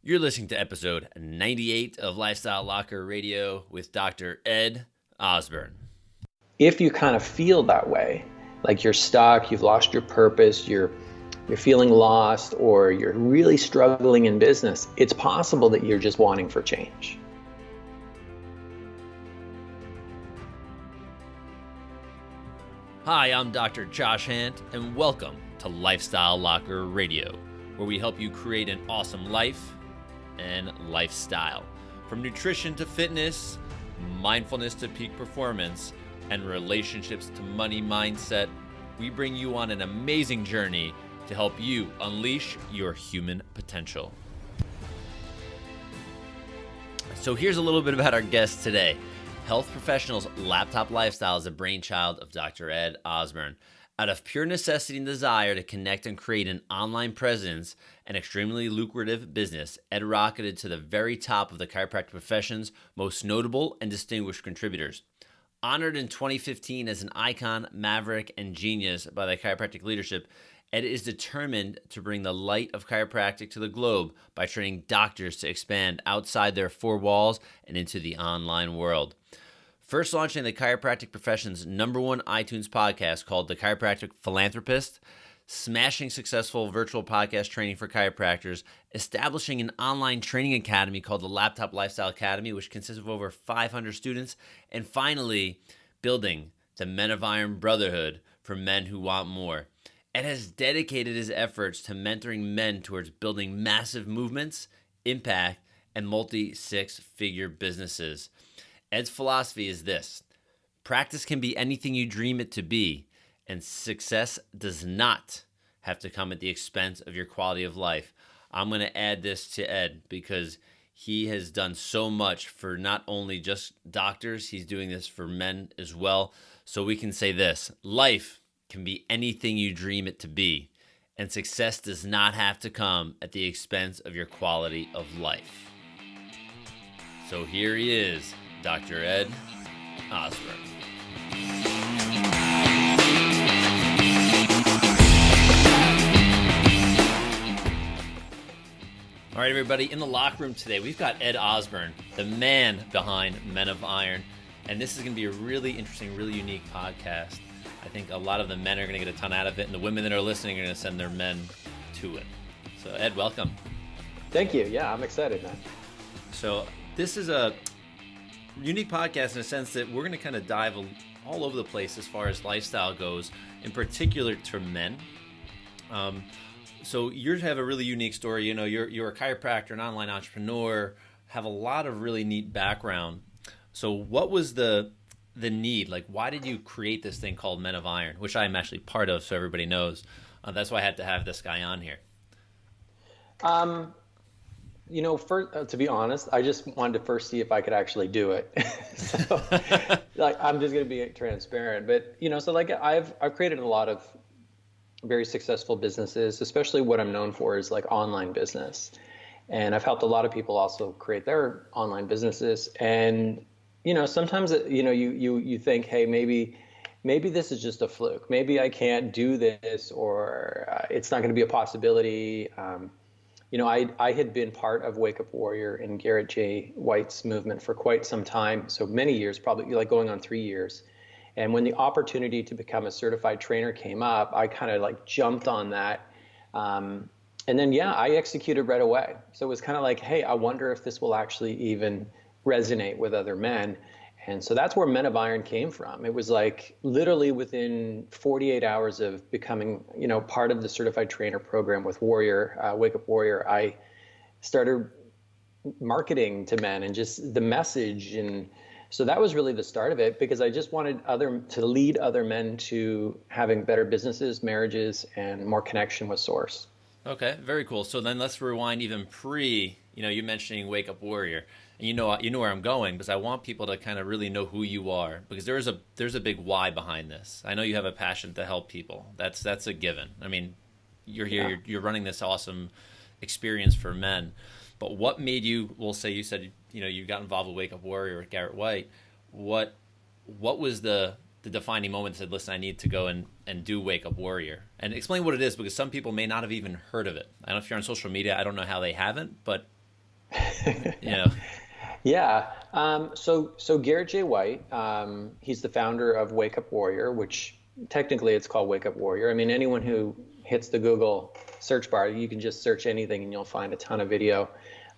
You're listening to episode 98 of Lifestyle Locker Radio with Dr. Ed Osburn. If you kind of feel that way, like you're stuck, you've lost your purpose, you're feeling lost, or you're really struggling in business, it's possible that you're just wanting for change. Hi, I'm Dr. Josh Hant, and welcome to Lifestyle Locker Radio, where we help you create an awesome life and lifestyle. From nutrition to fitness, mindfulness to peak performance, and relationships to money mindset, we bring you on an amazing journey to help you unleash your human potential. So here's a little bit about our guest today. Health Professional's Laptop Lifestyle is a brainchild of Dr. Ed Osburn. Out of pure necessity and desire to connect and create an online presence and extremely lucrative business, Ed rocketed to the very top of the chiropractic profession's most notable and distinguished contributors. Honored in 2015 as an icon, Maverick and Genius by the Chiropractic Leadership, Ed is determined to bring the light of chiropractic to the globe by training doctors to expand outside their four walls and into the online world. First launching the chiropractic profession's #1 iTunes podcast called The Chiropractic Philanthropist, smashing successful virtual podcast training for chiropractors, establishing an online training academy called the Laptop Lifestyle Academy, which consists of over 500 students, and finally, building the Men of Iron Brotherhood for men who want more. Ed has dedicated his efforts to mentoring men towards building massive movements, impact, and multi-six-figure businesses. Ed's philosophy is this: practice can be anything you dream it to be, and success does not have to come at the expense of your quality of life. I'm going to add this to Ed because he has done so much for not only just doctors, he's doing this for men as well. So we can say this: life can be anything you dream it to be, and success does not have to come at the expense of your quality of life. So here he is, Dr. Ed Osburn. All right, everybody, in the locker room today, we've got Ed Osburn, the man behind Men of Iron, and this is going to be a really interesting, really unique podcast. I think a lot of the men are going to get a ton out of it, and the women that are listening are going to send their men to it. So, Ed, welcome. Thank you. Yeah, I'm excited, man. So this is a unique podcast in a sense that we're going to kind of dive all over the place as far as lifestyle goes, in particular to men. So you have a really unique story. You know, you're a chiropractor, an online entrepreneur, have a lot of really neat background. So what was the need? Like, why did you create this thing called Men of Iron, which I'm actually part of, so everybody knows? That's why I had to have this guy on here. You know, first, to be honest, I just wanted to first see if I could actually do it. So, like, I'm just going to be transparent. But, you know, so like I've created a lot of very successful businesses, especially what I'm known for is like online business. And I've helped a lot of people also create their online businesses. And, you know, sometimes, you know, you think, hey, maybe this is just a fluke. Maybe I can't do this, or it's not going to be a possibility. You know, I had been part of Wake Up Warrior and Garrett J. White's movement for quite some time, so many years, probably like going on 3 years. And when the opportunity to become a certified trainer came up, I kind of like jumped on that. And then, yeah, I executed right away. So it was kind of like, hey, I wonder if this will actually even resonate with other men. And so that's where Men of Iron came from. It was like literally within 48 hours of becoming, you know, part of the certified trainer program with Warrior, Wake Up Warrior, I started marketing to men and just the message. And so that was really the start of it, because I just wanted to lead other men to having better businesses, marriages, and more connection with Source. Okay, very cool. So then let's rewind even you mentioning Wake Up Warrior. And you know where I'm going, because I want people to kind of really know who you are, because there's a big why behind this. I know you have a passion to help people. That's a given. I mean, you're here, you're running this awesome experience for men. But what made you? Well, say you said you got involved with Wake Up Warrior with Garrett White. What was the defining moment that said, listen, I need to go and do Wake Up Warrior? And explain what it is, because some people may not have even heard of it. I don't know if you're on social media. I don't know how they haven't, but You know. Yeah. So Garrett J. White, he's the founder of Wake Up Warrior, which technically it's called Wake Up Warrior. I mean, anyone who hits the Google search bar, you can just search anything and you'll find a ton of video,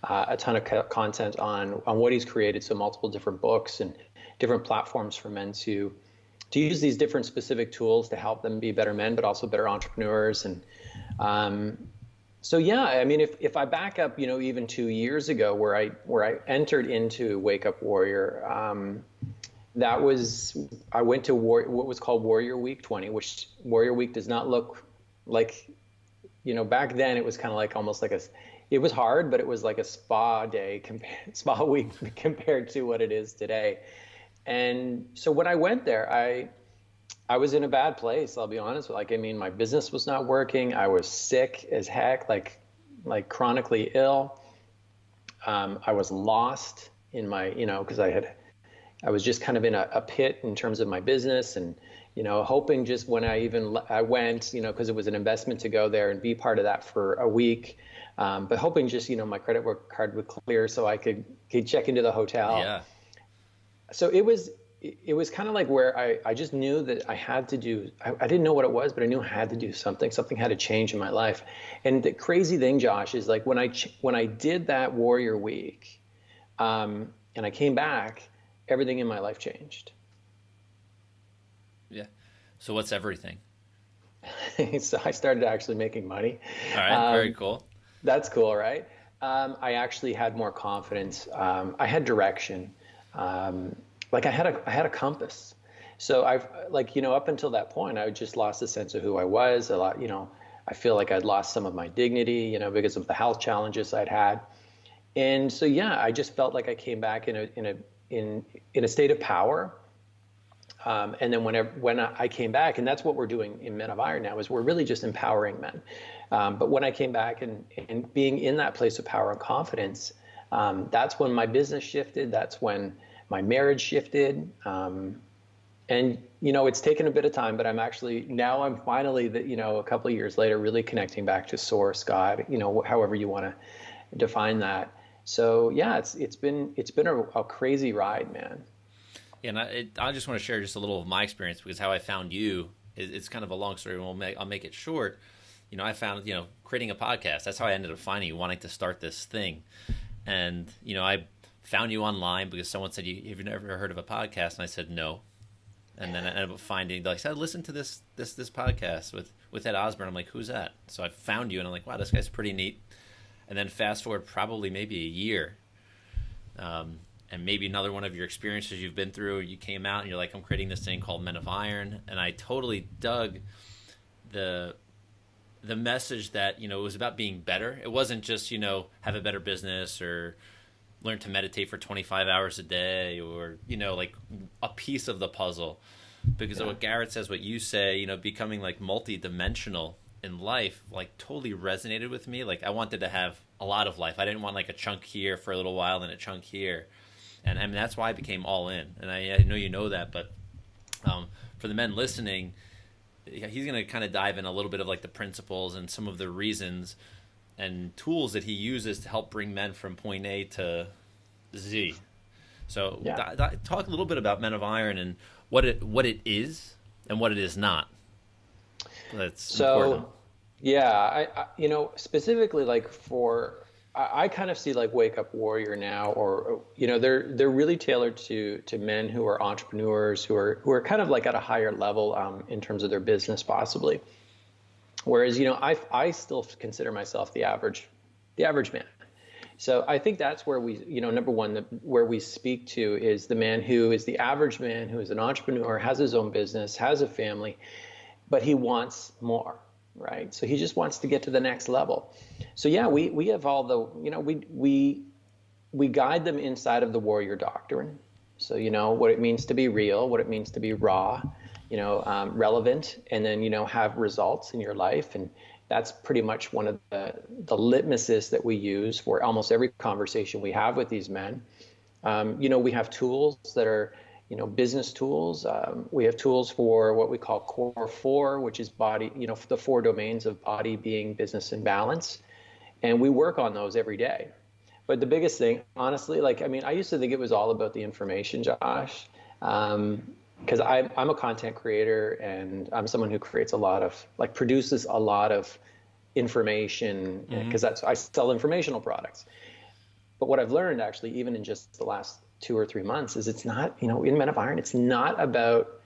a ton of content on what he's created. So multiple different books and different platforms for men to use these different specific tools to help them be better men, but also better entrepreneurs. And um, so yeah, I mean, if I back up, even 2 years ago, where I entered into Wake Up Warrior, that was I went to what was called Warrior Week 20, which Warrior Week does not look like, back then it was kind of like almost like it was hard, but it was like a spa day, spa week compared to what it is today. And so when I went there, I was in a bad place. I'll be honest. Like, I mean, my business was not working. I was sick as heck, like chronically ill. I was lost in my, because I was just kind of in a pit in terms of my business, and hoping just when I went, because it was an investment to go there and be part of that for a week, but hoping just my credit card would clear so I could check into the hotel. Yeah. So it was kind of like where I just knew that I had to do, I didn't know what it was, but I knew I had to do something had to change in my life. And the crazy thing, Josh, is like when I did that Warrior Week, and I came back, everything in my life changed. Yeah. So what's everything? So I started actually making money. All right. Very cool. That's cool, right? I actually had more confidence. I had direction. Like I had a compass. So I've up until that point, I just lost a sense of who I was a lot. I feel like I'd lost some of my dignity, because of the health challenges I'd had. And so, yeah, I just felt like I came back in a state of power. And then when I came back, and that's what we're doing in Men of Iron now, is we're really just empowering men. But when I came back and being in that place of power and confidence, that's when my business shifted. That's when my marriage shifted. And, it's taken a bit of time, but I'm finally, a couple of years later, really connecting back to Source, God, however you want to define that. So yeah, it's been a crazy ride, man. Yeah, and I just want to share just a little of my experience, because how I found you it's kind of a long story, and I'll make it short. I found, creating a podcast. That's how I ended up finding you, wanting to start this thing. And, I found you online because someone said, have you never heard of a podcast? And I said, no. And then I ended up finding, like I said, listen to this podcast with Ed Osburn. I'm like, who's that? So I found you, and I'm like, wow, this guy's pretty neat. And then fast forward probably maybe a year, and maybe another one of your experiences you've been through, you came out and you're like, I'm creating this thing called Men of Iron. And I totally dug the message that, it was about being better. It wasn't just, have a better business or learn to meditate for 25 hours a day, or, like a piece of the puzzle. Because of what Garrett says, what you say, becoming like multi-dimensional in life, like totally resonated with me. Like I wanted to have a lot of life. I didn't want like a chunk here for a little while and a chunk here. And I mean, that's why I became all in. And I know you know that, but for the men listening, he's going to kind of dive in a little bit of like the principles and some of the reasons and tools that he uses to help bring men from point A to Z. So talk a little bit about Men of Iron and what it is and what it is not. That's important. Yeah, specifically like I kind of see like Wake Up Warrior now, or they're really tailored to men who are entrepreneurs, who are kind of like at a higher level in terms of their business possibly. Whereas I still consider myself the average man. So I think that's where we number one, where we speak to is the man who is the average man, who is an entrepreneur, has his own business, has a family, but he wants more. Right. So he just wants to get to the next level. So yeah, we have all the, we guide them inside of the warrior doctrine. So, what it means to be real, what it means to be raw, relevant, and then, have results in your life. And that's pretty much one of the litmuses that we use for almost every conversation we have with these men. We have tools that are, business tools. We have tools for what we call core 4, which is body, the 4 domains of body, being, business, and balance. And we work on those every day. But the biggest thing, honestly, like, I mean, I used to think it was all about the information, Josh. Because I'm a content creator and I'm someone who creates a lot of, like, produces a lot of information because I sell informational products. But what I've learned actually, even in just the last 2 or 3 months, is it's not, in Men of Iron, it's not about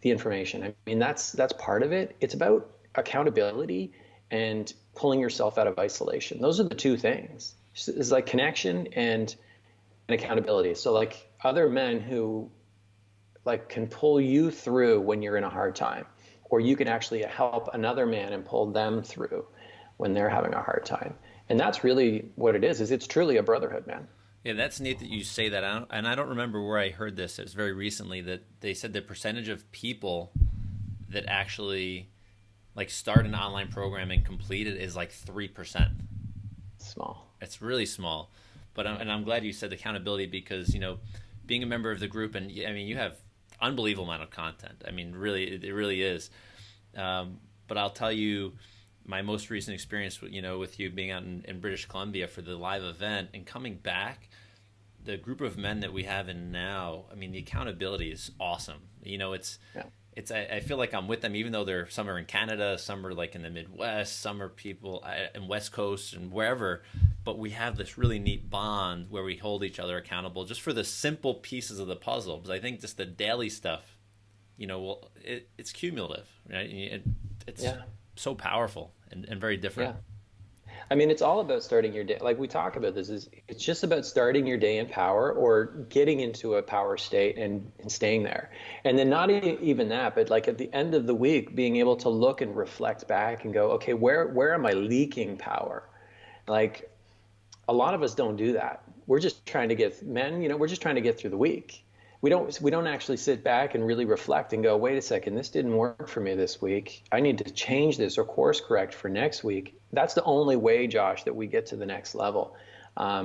the information. I mean, that's part of it. It's about accountability and pulling yourself out of isolation. Those are the two things. It's like connection and accountability. So like other men who like can pull you through when you're in a hard time, or you can actually help another man and pull them through when they're having a hard time. And that's really what it is it's truly a brotherhood, man. Yeah, that's neat that you say that. And I don't remember where I heard this. It was very recently that they said the percentage of people that actually like start an online program and complete it is like 3%. Small. It's really small. But I'm glad you said accountability because, being a member of the group, and I mean, you have unbelievable amount of content. I mean, really, it really is. But I'll tell you, my most recent experience, with you being out in British Columbia for the live event and coming back, the group of men that we have in now, I mean, the accountability is awesome. I feel like I'm with them, even though some are in Canada, some are like in the Midwest, some are people in West Coast and wherever. But we have this really neat bond where we hold each other accountable just for the simple pieces of the puzzle. Because I think just the daily stuff, it's cumulative, right? It's so powerful and very different. Yeah. I mean, it's all about starting your day. Like we talk about this, it's just about starting your day in power or getting into a power state and staying there. And then not even that, but like at the end of the week, being able to look and reflect back and go, okay, where am I leaking power? Like a lot of us don't do that. We're just trying to we're just trying to get through the week. We don't actually sit back and really reflect and go, wait a second, this didn't work for me this week. I need to change this or course correct for next week. That's the only way, Josh, that we get to the next level. I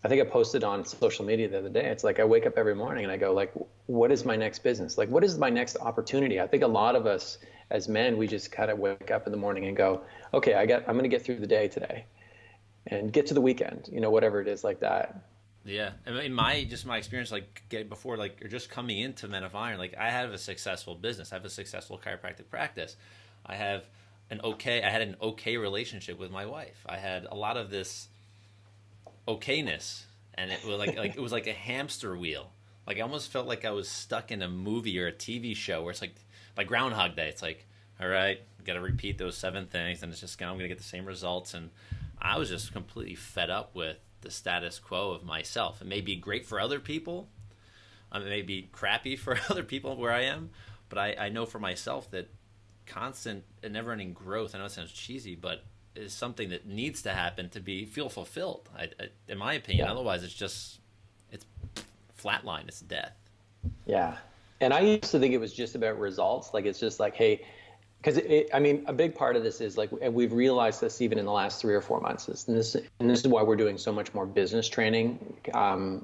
think I posted on social media the other day. It's like I wake up every morning and I go like, what is my next business? Like, what is my next opportunity? I think a lot of us as men, we just kind of wake up in the morning and go, okay, I'm going to get through the day today and get to the weekend, whatever it is like that. Yeah, I mean, my experience, like before, like or just coming into Men of Iron, like I have a successful business, I have a successful chiropractic practice, I had an okay relationship with my wife, I had a lot of this okayness, and it was like it was like a hamster wheel. Like I almost felt like I was stuck in a movie or a TV show where it's like Groundhog Day. It's like, all right, got to repeat those 7 things, and it's just I'm gonna get the same results, and I was just completely fed up with the status quo of myself. It may be great for other people. It may be crappy for other people where I am, but I know for myself that constant and never-ending growth, I know it sounds cheesy, but is something that needs to happen to feel fulfilled, in my opinion. Yeah. Otherwise, it's flatline. It's death. Yeah. And I used to think it was just about results. Like, it's just like, hey, because I mean, a big part of this is like, and we've realized this even in the last 3 or 4 months, and this is why we're doing so much more business training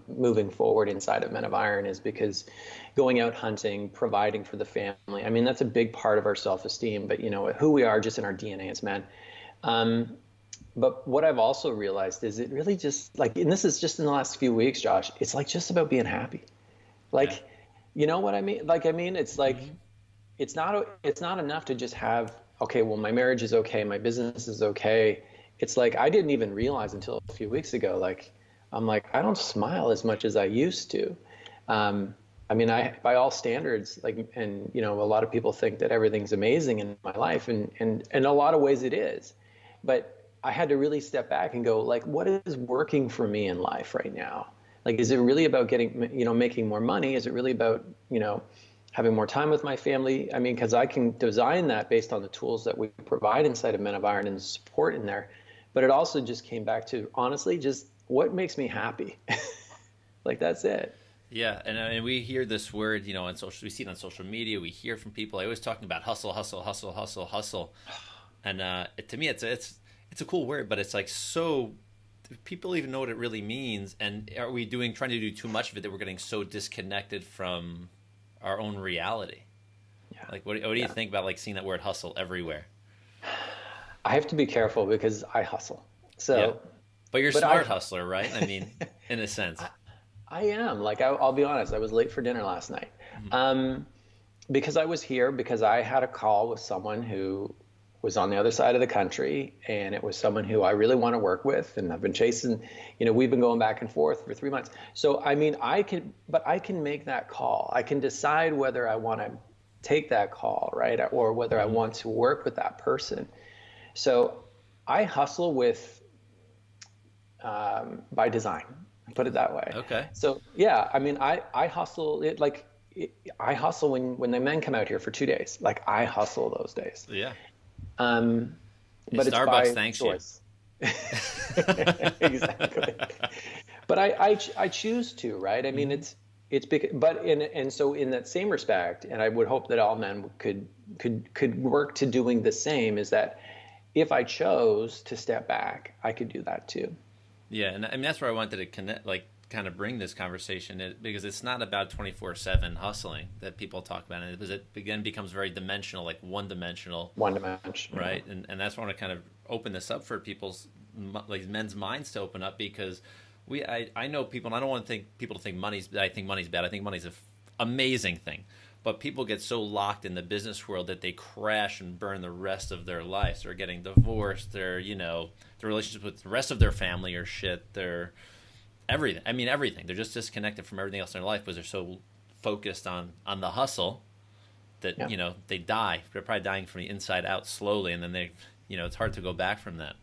moving forward inside of Men of Iron, is because going out hunting, providing for the family. I mean, that's a big part of our self-esteem, but who we are just in our DNA as men. But what I've also realized is it really just like, and this is just in the last few weeks, Josh, it's like just about being happy. Like, yeah. You know what I mean? Like, I mean, it's like, it's not enough to just have, okay, well, my marriage is okay, my business is okay. It's like, I didn't even realize until a few weeks ago, like, I'm like, I don't smile as much as I used to. I mean, by all standards, like, and, a lot of people think that everything's amazing in my life, and in a lot of ways it is. But I had to really step back and go, like, what is working for me in life right now? Like, is it really about getting, making more money? Is it really about, having more time with my family? I mean, because I can design that based on the tools that we provide inside of Men of Iron and the support in there. But it also just came back to, honestly, just what makes me happy. Like, that's it. Yeah, and we hear this word, on social. We see it on social media. We hear from people. I always talking about hustle, hustle, hustle, hustle, hustle. And to me, it's a cool word, but it's like so. Do people even know what it really means? And are we trying to do too much of it that we're getting so disconnected from our own reality? Yeah. Like, what do you think about like seeing that word hustle everywhere? I have to be careful because I hustle. So, But you're a but smart hustler, right? I mean, in a sense. I am. Like, I'll be honest, I was late for dinner last night. Mhm. Because I was here, because I had a call with someone who was on the other side of the country, and it was someone who I really want to work with, and I've been chasing, we've been going back and forth for 3 months. So, I mean, I can make that call. I can decide whether I want to take that call, right? Or whether I Mhm. want to work with that person. So I hustle with by design, put it that way. Okay. So yeah, I mean, I hustle it like I hustle when the men come out here for 2 days. Like I hustle those days, Yeah. um, Hey, but it's Starbucks by thanks you. choice. Exactly. But I choose to, right? I mean, Mhm. it's because, but and so in that same respect, and I would hope that all men could work to doing the same. Is that if I chose to step back, I could do that too. Yeah, and I mean that's where I wanted to connect, like kind of bring this conversation because it's not about 24/7 hustling that people talk about, because it again becomes very dimensional, like one dimensional, One dimension, yeah. right? And that's why I want to kind of open this up for people's like men's minds to open up, because I know people, and I don't want to think people to think money's. I think money's bad. I think money's an amazing thing, but people get so locked in the business world that they crash and burn the rest of their lives. They're getting divorced. They're their relationships with the rest of their family are shit. They're everything. I mean everything. They're just disconnected from everything else in their life because they're so focused on the hustle that Yeah. they die. They're probably dying from the inside out slowly, and then it's hard to go back from that.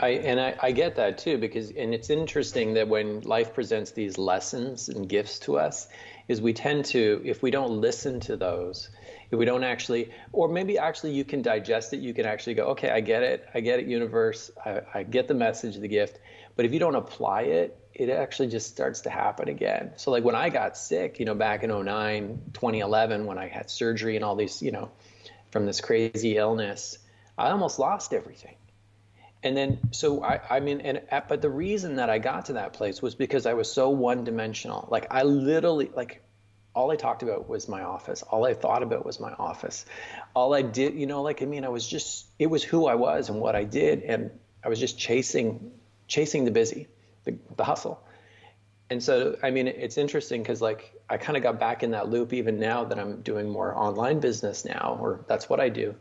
I get that too, because and it's interesting that when life presents these lessons and gifts to us, is we tend to, if we don't listen to those, if we don't actually, or maybe actually you can digest it, you can actually go, okay, I get it, universe, I get the message, the gift, but if you don't apply it, it actually just starts to happen again. So like when I got sick, back in 09, 2011, when I had surgery and all these, from this crazy illness, I almost lost everything. And then, so I mean, but the reason that I got to that place was because I was so one dimensional. Like I literally, like all I talked about was my office. All I thought about was my office. All I did, like, I mean, it was who I was and what I did. And I was just chasing the busy, the hustle. And so, I mean, it's interesting because like I kind of got back in that loop even now that I'm doing more online business now, or that's what I do.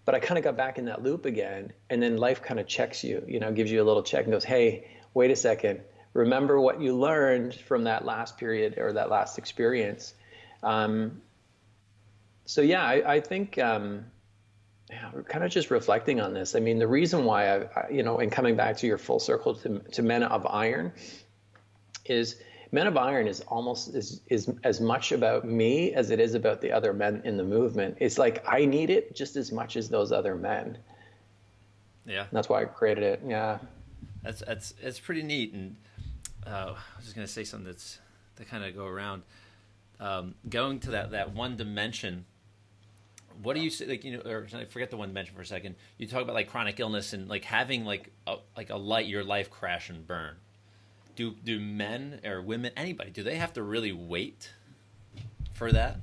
But I kind of got back in that loop again. And then life kind of checks you, gives you a little check and goes, hey, wait a second. Remember what you learned from that last period or that last experience. Um, so yeah, I think yeah, we're kind of just reflecting on this. I mean, the reason why and coming back to your full circle to Men of Iron is Men of Iron is almost is as much about me as it is about the other men in the movement. It's like I need it just as much as those other men. Yeah, That's why I created it. Yeah. that's it's pretty neat. And I was just gonna say something that kind of go around, going to that one dimension. What do you say, like, or forget the one dimension for a second. You talk about like chronic illness and like having like a light your life crash and burn. Do men or women, anybody, do they have to really wait for that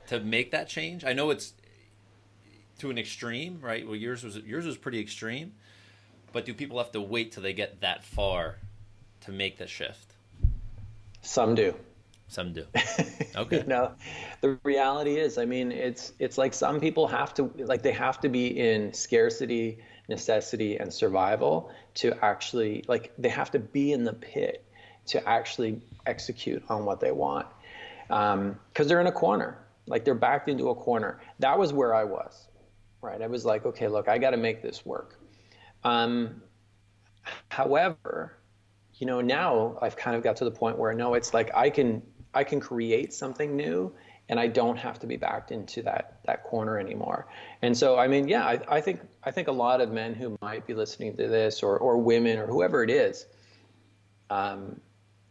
to make that change? I know it's to an extreme, right? Well, yours was pretty extreme, but do people have to wait till they get that far to make the shift? Some do. Some do. Okay. The reality is, I mean, it's like some people have to, like they have to be in scarcity, necessity, and survival to actually, like they have to be in the pit to actually execute on what they want. Because they're in a corner, like they're backed into a corner. That was where I was, right? I was like, okay, look, I got to make this work. However, now I've kind of got to the point where no, it's like I can create something new and I don't have to be backed into that corner anymore. And so, I mean, yeah, I think a lot of men who might be listening to this or women or whoever it is,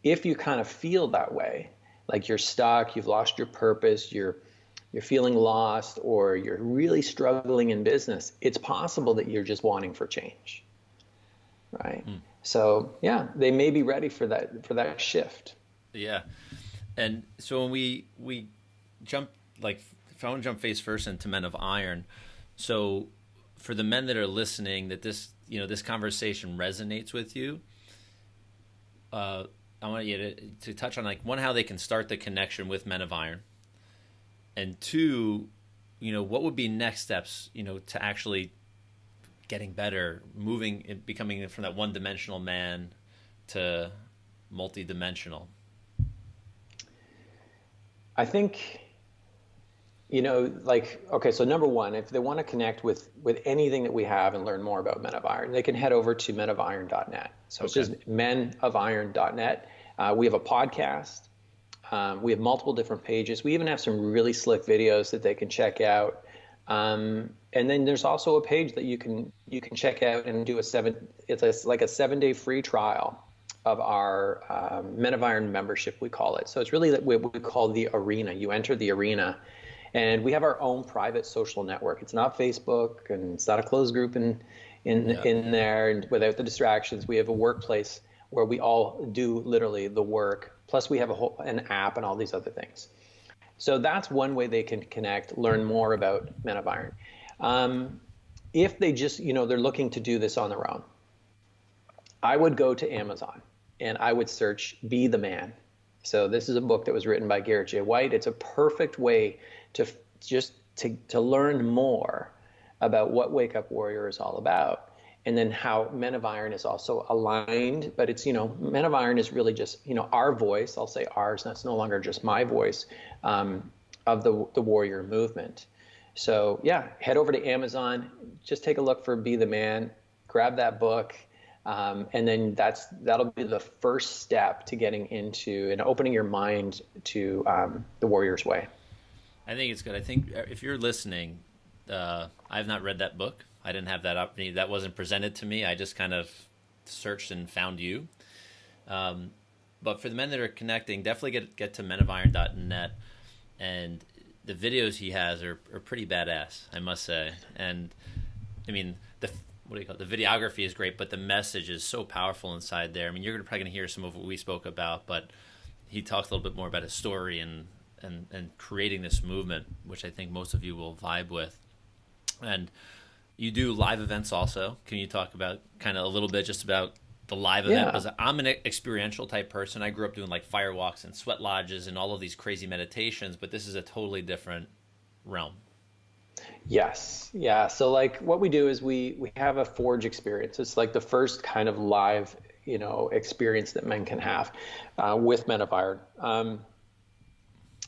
if you kind of feel that way, like you're stuck, you've lost your purpose, you're feeling lost, or you're really struggling in business, it's possible that you're just wanting for change, right? Mm. So yeah, they may be ready for that shift. Yeah. And so when we jump, like if I want to jump face first into Men of Iron, so for the men that are listening, that this conversation resonates with you, I want you to touch on, like, one, how they can start the connection with Men of Iron, and two, what would be next steps, to actually getting better, moving and becoming from that one-dimensional man to multi-dimensional. I think, okay, so number one, if they want to connect with anything that we have and learn more about Men of Iron, they can head over to menofiron.net. So it's just menofiron.net. We have a podcast. We have multiple different pages. We even have some really slick videos that they can check out. And then there's also a page that you can check out and do it's like a 7-day free trial of our Men of Iron membership, we call it. So it's really what we call the arena. You enter the arena, and we have our own private social network. It's not Facebook, and it's not a closed group in there, and without the distractions. We have a workplace where we all do literally the work. Plus we have an app and all these other things. So that's one way they can connect, learn more about Men of Iron. If they just, they're looking to do this on their own, I would go to Amazon and I would search Be the Man. So this is a book that was written by Garrett J. White. It's a perfect way to learn more about what Wake Up Warrior is all about, and then how Men of Iron is also aligned. But it's, Men of Iron is really just, our voice. I'll say ours. That's no longer just my voice, of the warrior movement. So yeah, head over to Amazon, just take a look for Be the Man, grab that book. And then that'll be the first step to getting into and opening your mind to the warrior's way. I think it's good. I think if you're listening, I've not read that book. I didn't have that opportunity. That wasn't presented to me. I just kind of searched and found you. But for the men that are connecting, definitely get to menofiron.net. And the videos he has are pretty badass, I must say. And I mean, the videography is great, but the message is so powerful inside there. I mean, you're probably going to hear some of what we spoke about, but he talks a little bit more about his story and creating this movement, which I think most of you will vibe with. And you do live events also. Can you talk about kind of a little bit just about the live event? Because I'm an experiential type person. I grew up doing like fire walks and sweat lodges and all of these crazy meditations, but this is a totally different realm. Yes. Yeah. So like what we do is we have a Forge experience. It's like the first kind of live, experience that men can have with Men of Iron.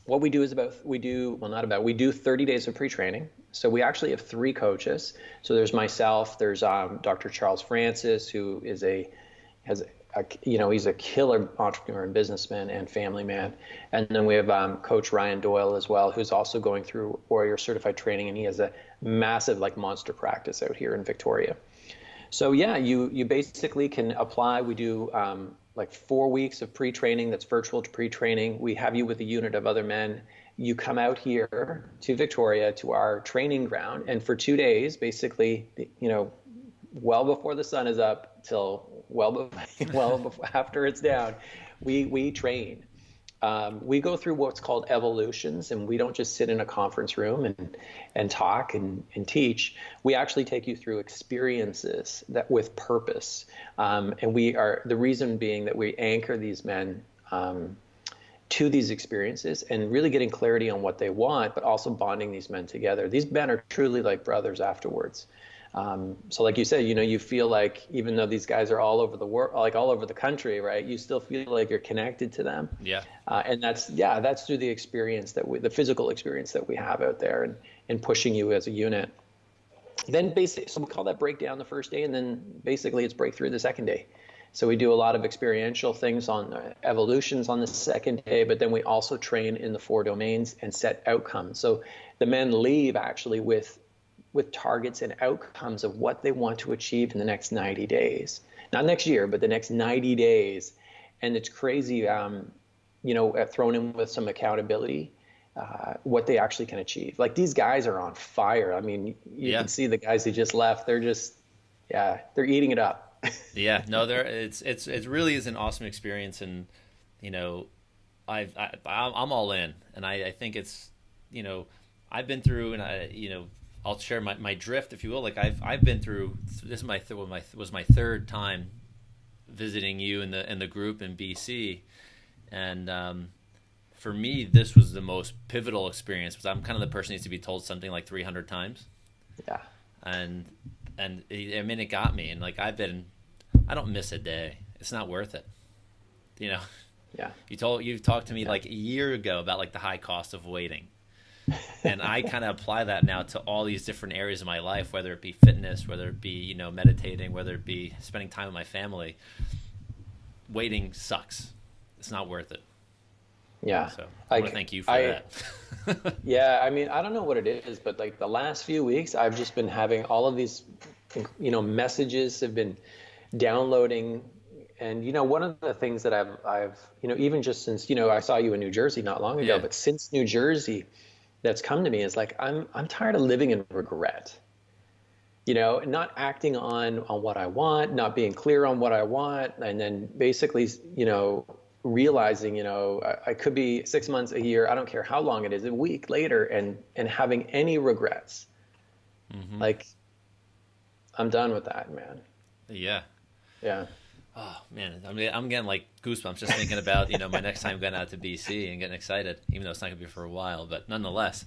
What we do is we do 30 days of pre-training. So we actually have 3 coaches. So there's myself, there's Dr. Charles Francis, who is he's a killer entrepreneur and businessman and family man. And then we have Coach Ryan Doyle as well, who's also going through Warrior Certified Training, and he has a massive monster practice out here in Victoria. So yeah, you basically can apply. We do 4 weeks of pre-training that's virtual to pre-training. We have you with a unit of other men. You come out here to Victoria to our training ground, and for 2 days, basically, well before the sun is up till well before after it's down, we train. We go through what's called evolutions, and we don't just sit in a conference room and talk and teach. We actually take you through experiences that with purpose. And the reason being that we anchor these men to these experiences and really getting clarity on what they want, but also bonding these men together. These men are truly like brothers afterwards. So like you said, you feel like even though these guys are all over the world, like all over the country, right? You still feel like you're connected to them. Yeah. And that's through the experience the physical experience that we have out there and pushing you as a unit. Then basically, so we call that breakdown the first day, and then basically it's breakthrough the second day. So we do a lot of experiential things on evolutions on the second day, but then we also train in the 4 domains and set outcomes. So the men leave actually with targets and outcomes of what they want to achieve in the next 90 days. Not next year, but the next 90 days. And it's crazy, thrown in with some accountability, what they actually can achieve. Like these guys are on fire. I mean, you can see the guys who just left. They're just, they're eating it up. Yeah, no, it really is an awesome experience. And, I'm all in, and I think it's, I've been through, and I'll share my drift, if you will. Like I've been through this is was my third time visiting you in the group in BC, and for me this was the most pivotal experience because I'm kind of the person who needs to be told something like 300 times. Yeah. And it got me, and like I don't miss a day. It's not worth it. You know. Yeah. You talked to me like a year ago about like the high cost of waiting. And I kind of apply that now to all these different areas of my life, whether it be fitness, whether it be, meditating, whether it be spending time with my family. Waiting sucks. It's not worth it. Yeah. So I want to thank you for that. Yeah. I mean, I don't know what it is, but like the last few weeks, I've just been having all of these, messages have been downloading. And, one of the things that I've even just since, I saw you in New Jersey not long ago, but since New Jersey, that's come to me is like, I'm tired of living in regret, not acting on what I want, not being clear on what I want. And then basically, realizing, I could be 6 months, a year, I don't care how long it is, a week later and having any regrets. Mm-hmm. Like, I'm done with that, man. Yeah. Yeah. Oh man, I'm getting like goosebumps just thinking about my next time going out to BC and getting excited, even though it's not gonna be for a while, but nonetheless.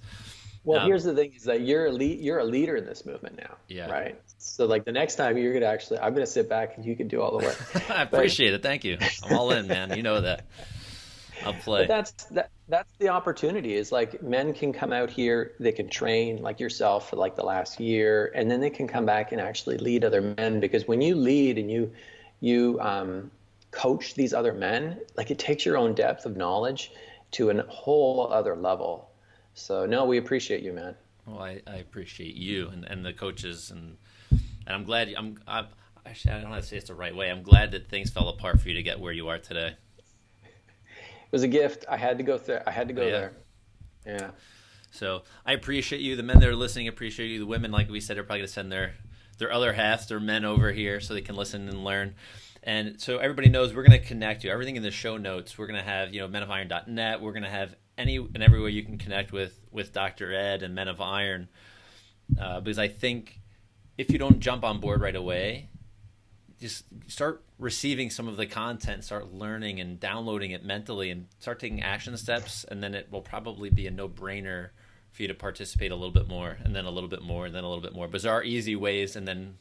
Well, here's the thing: is that you're a leader in this movement now, right? So like the next time I'm gonna sit back and you can do all the work. I appreciate it. Thank you. I'm all in, man. You know that. I'll play. But that's the opportunity. Is like men can come out here, they can train like yourself for like the last year, and then they can come back and actually lead other men. Because when you lead and you coach these other men, like it takes your own depth of knowledge to a whole other level. So no, we appreciate you, man. Well, I appreciate you and the coaches, and I'm glad actually, I don't know how to say it's the right way. I'm glad that things fell apart for you to get where you are today. It was a gift. I had to go there. There. Yeah. So I appreciate you. The men that are listening appreciate you. The women, like we said, are probably going to send their other halves, their men over here so they can listen and learn. And so everybody knows we're going to connect you. Everything in the show notes, we're going to have, menofiron.net. We're going to have any and every way you can connect with Dr. Ed and Men of Iron. Because I think if you don't jump on board right away, just start receiving some of the content, start learning and downloading it mentally and start taking action steps. And then it will probably be a no-brainer for you to participate a little bit more, and then a little bit more, and then a little bit more. But there are easy ways and then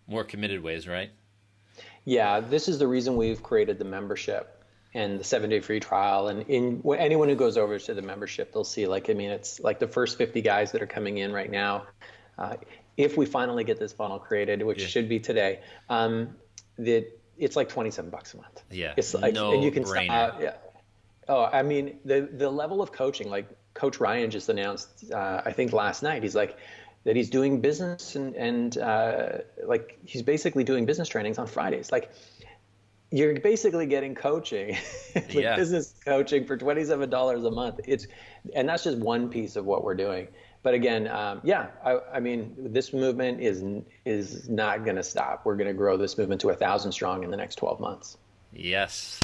more committed ways, right? Yeah, this is the reason we've created the membership and the 7-day free trial. And anyone who goes over to the membership, they'll see, it's like the first 50 guys that are coming in right now. If we finally get this funnel created, which should be today, it's like $27 a month. Yeah, it's like, no and you can brainer. Oh, I mean, the level of coaching, like Coach Ryan just announced, I think last night, he's like that he's doing business and like he's basically doing business trainings on Fridays. Like you're basically getting coaching, business coaching for $27 a month. And that's just one piece of what we're doing. But again, I mean, this movement is not going to stop. We're going to grow this movement to 1,000 strong in the next 12 months. Yes.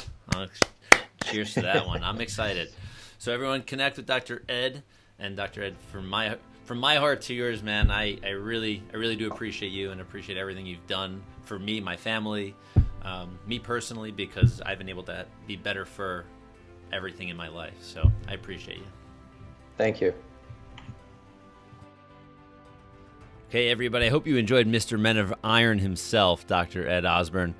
Cheers to that one. I'm excited. So everyone connect with Dr. Ed, and Dr. Ed, from my heart to yours, man, I really do appreciate you and appreciate everything you've done for me, my family, me personally, because I've been able to be better for everything in my life. So I appreciate you. Thank you. Okay, everybody, I hope you enjoyed Mr. Men of Iron himself, Dr. Ed Osburn.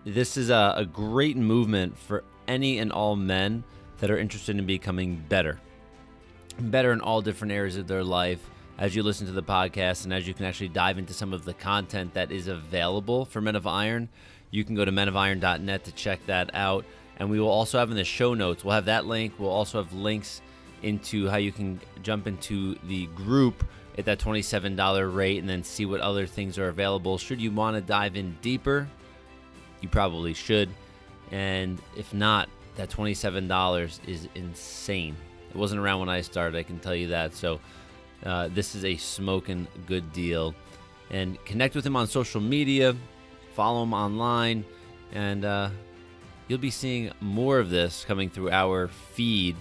This is a great movement for any and all men that are interested in becoming better in all different areas of their life. As you listen to the podcast and as you can actually dive into some of the content that is available for Men of Iron, you can go to menofiron.net to check that out. And we will also have in the show notes, we'll have that link. We'll also have links into how you can jump into the group at that $27 rate and then see what other things are available. Should you want to dive in deeper, you probably should. And if not, that $27 is insane. It wasn't around when I started, I can tell you that. So this is a smoking good deal. And connect with him on social media, follow him online, and you'll be seeing more of this coming through our feed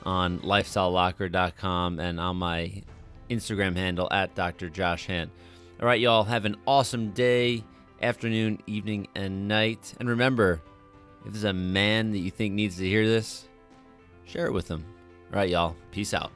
on lifestylelocker.com and on my Instagram handle at Dr. Josh Han. All right, y'all, have an awesome day, afternoon, evening, and night. And remember, if there's a man that you think needs to hear this, share it with him. All right, y'all. Peace out.